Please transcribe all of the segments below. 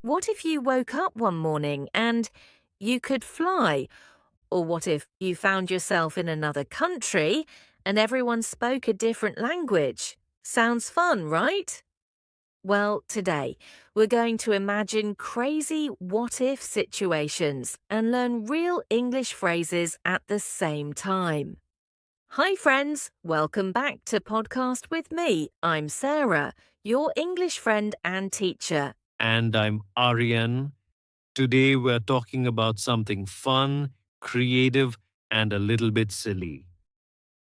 What if you woke up one morning and you could fly? Or what if you found yourself in another country and everyone spoke a different language? Sounds fun, right? Well, today we're going to imagine crazy what if situations and learn real English phrases at the same time. Hi, friends. Welcome back to Podcast with me. I'm Sarah, your English friend and teacher. And I'm Ahryan. Today we're talking about something fun, creative, and a little bit silly.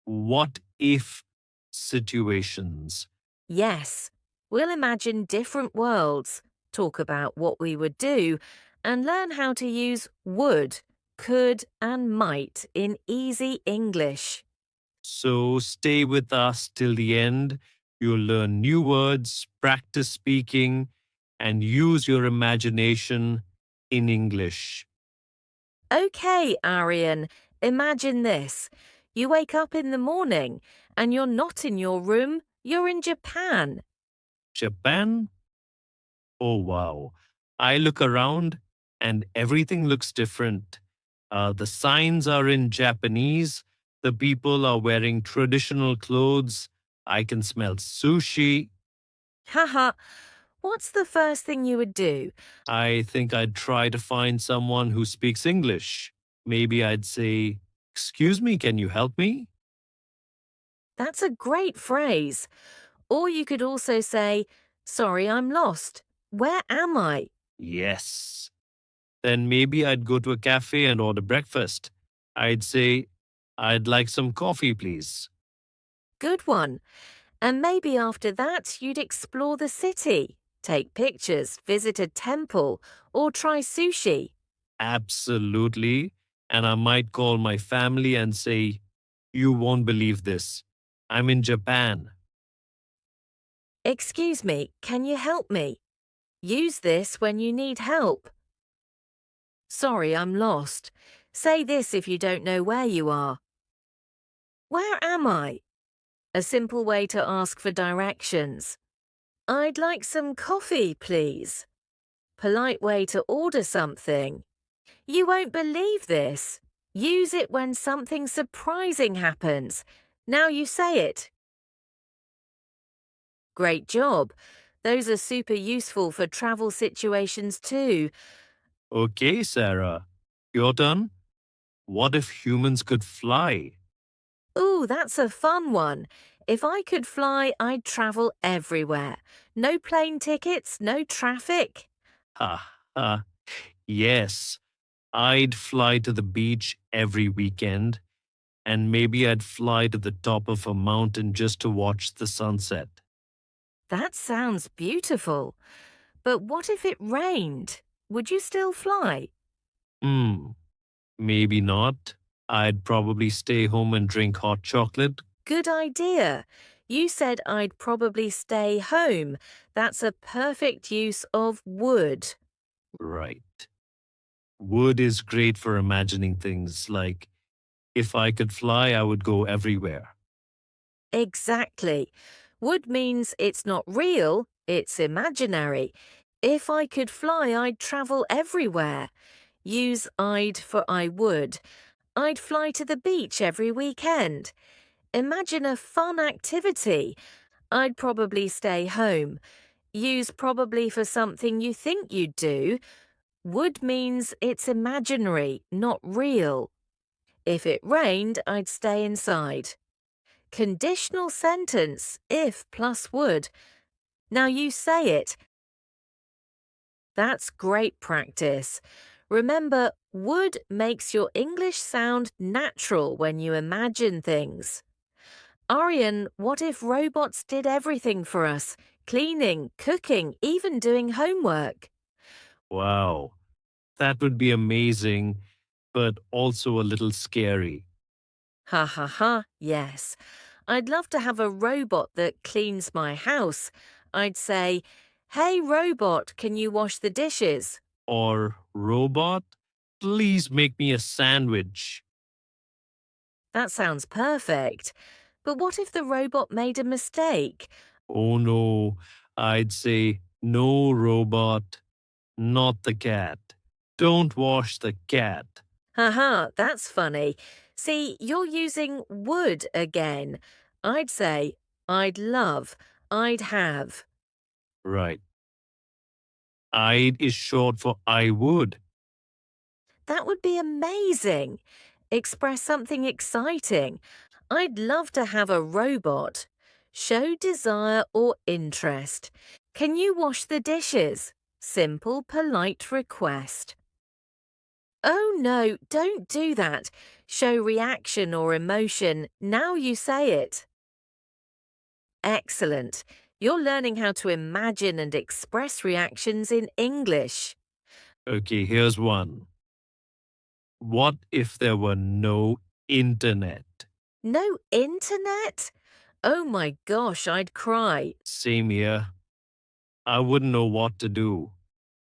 What if situations? Yes, we'll imagine different worlds, talk about what we would do, and learn how to use would, could, and might in easy English. So stay with us till the end. You'll learn new words, practice speaking, and use your imagination in English. Okay, Arian, imagine this. You wake up in the morning and you're not in your room, you're in Japan. Japan? Oh, wow. I look around and everything looks different. The signs are in Japanese. The people are wearing traditional clothes. I can smell sushi. Haha, what's the first thing you would do? I think I'd try to find someone who speaks English. Maybe I'd say, "Excuse me, can you help me?" That's a great phrase. Or you could also say, Sorry, I'm lost. Where am I? Yes. Then maybe I'd go to a cafe and order breakfast. I'd say, "I'd like some coffee, please." Good one. And maybe after that, you'd explore the city, take pictures, visit a temple, or try sushi. Absolutely. And I might call my family and say, "You won't believe this. I'm in Japan." Excuse me, can you help me? Use this when you need help. Sorry, I'm lost. Say this if you don't know where you are. Where am I? A simple way to ask for directions. I'd like some coffee, please. Polite way to order something. You won't believe this. Use it when something surprising happens. Now you say it. Great job. Those are super useful for travel situations too. Okay, Sarah. Your turn. What if humans could fly? Ooh, that's a fun one. If I could fly, I'd travel everywhere. No plane tickets, no traffic. Ha ha. Yes. I'd fly to the beach every weekend, and maybe I'd fly to the top of a mountain just to watch the sunset. That sounds beautiful. But what if it rained? Would you still fly? Hmm. Maybe not. I'd probably stay home and drink hot chocolate. Good idea. You said I'd probably stay home. That's a perfect use of would. Right. Wood is great for imagining things like, if I could fly, I would go everywhere. Exactly. Would means it's not real, it's imaginary. If I could fly, I'd travel everywhere. Use I'd for I would. I'd fly to the beach every weekend. Imagine a fun activity. I'd probably stay home. Use probably for something you think you'd do. Would means it's imaginary, not real. If it rained, I'd stay inside. Conditional sentence, if plus would. Now you say it. That's great practice. Remember, would makes your English sound natural when you imagine things. Aryan, what if robots did everything for us? Cleaning, cooking, even doing homework. Wow, that would be amazing, but also a little scary. Ha ha ha, yes. I'd love to have a robot that cleans my house. I'd say, Hey robot, can you wash the dishes? Or, "Robot, please make me a sandwich." That sounds perfect. But what if the robot made a mistake? Oh no, I'd say no robot, not the cat. Don't wash the cat. Haha, that's funny. See, you're using would again. I'd say I'd love, I'd have. Right. I'd is short for I would. That would be amazing. Express something exciting. I'd love to have a robot. Show desire or interest. Can you wash the dishes? Simple, polite request. Oh no, don't do that. Show reaction or emotion. Now you say it. Excellent. You're learning how to imagine and express reactions in English. Okay, here's one. What if there were no internet? No internet? Oh my gosh, I'd cry. Same here. I wouldn't know what to do.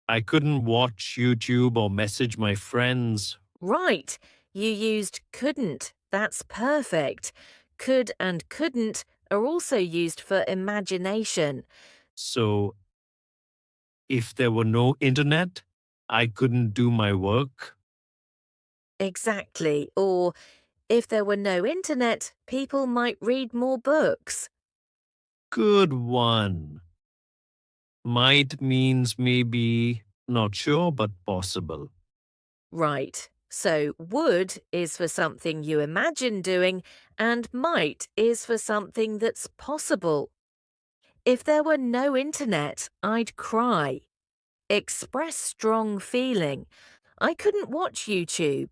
I couldn't watch YouTube or message my friends. Right, you used couldn't. That's perfect. Could and couldn't are also used for imagination. So, if there were no internet, I couldn't do my work. Exactly. Or if there were no internet, people might read more books. Good one. Might means maybe, not sure, but possible. Right. So would is for something you imagine doing, and might is for something that's possible. If there were no internet, I'd cry. Express strong feeling. I couldn't watch YouTube.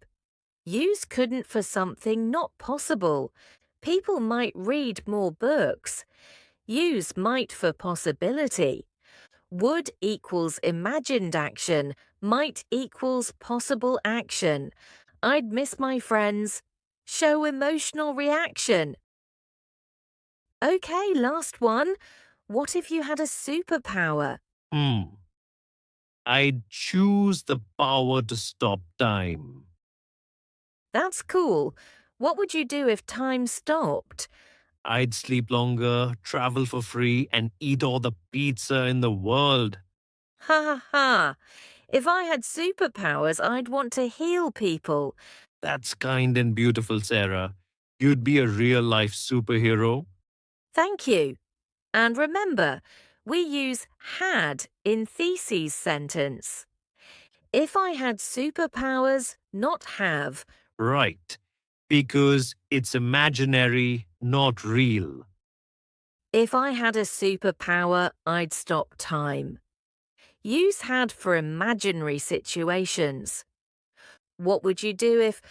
Use couldn't for something not possible. People might read more books. Use might for possibility. Would equals imagined action. Might equals possible action. I'd miss my friends. Show emotional reaction. Okay, last one. What if you had a superpower? Hmm. I'd choose the power to stop time. That's cool. What would you do if time stopped? I'd sleep longer, travel for free, and eat all the pizza in the world. Ha ha ha. If I had superpowers, I'd want to heal people. That's kind and beautiful, Sarah. You'd be a real life superhero. Thank you. And remember, we use had in theses sentence. If I had superpowers, not have. Right. Because it's imaginary, not real. If I had a superpower, I'd stop time. Use had for imaginary situations. What would you do if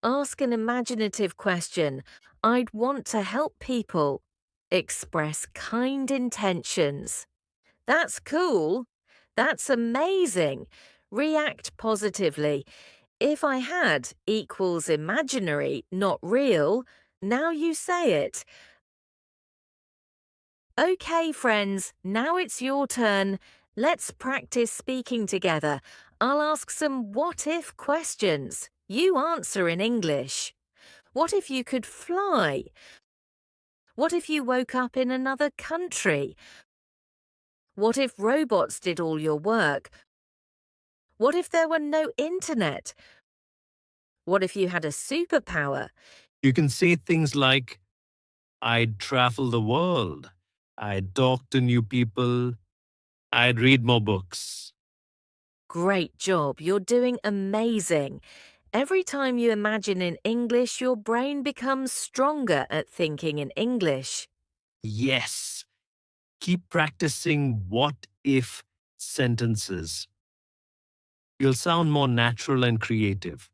ask an imaginative question? I'd want to help people. Express kind intentions. That's cool. That's amazing. React positively. If I had equals imaginary, not real. Now you say it. Okay, friends, now it's your turn. Let's practice speaking together. I'll ask some what if questions. You answer in English. What if you could fly? What if you woke up in another country? What if robots did all your work? What if there were no internet? What if you had a superpower? You can say things like, I'd travel the world. I'd talk to new people. I'd read more books. Great job, you're doing amazing. Every time you imagine in English, your brain becomes stronger at thinking in English. Yes. Keep practicing what if sentences. You'll sound more natural and creative.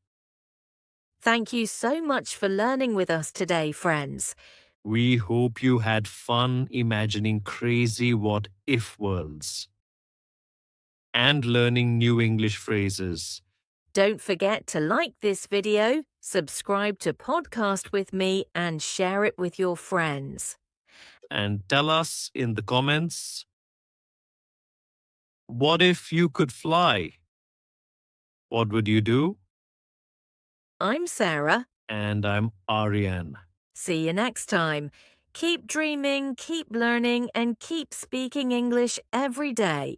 Thank you so much for learning with us today, friends. We hope you had fun imagining crazy what if worlds and learning new English phrases. Don't forget to like this video, subscribe to Podcast with Me, and share it with your friends. And tell us in the comments, what if you could fly? What would you do? I'm Sarah. And I'm Aryan. See you next time. Keep dreaming, keep learning, and keep speaking English every day.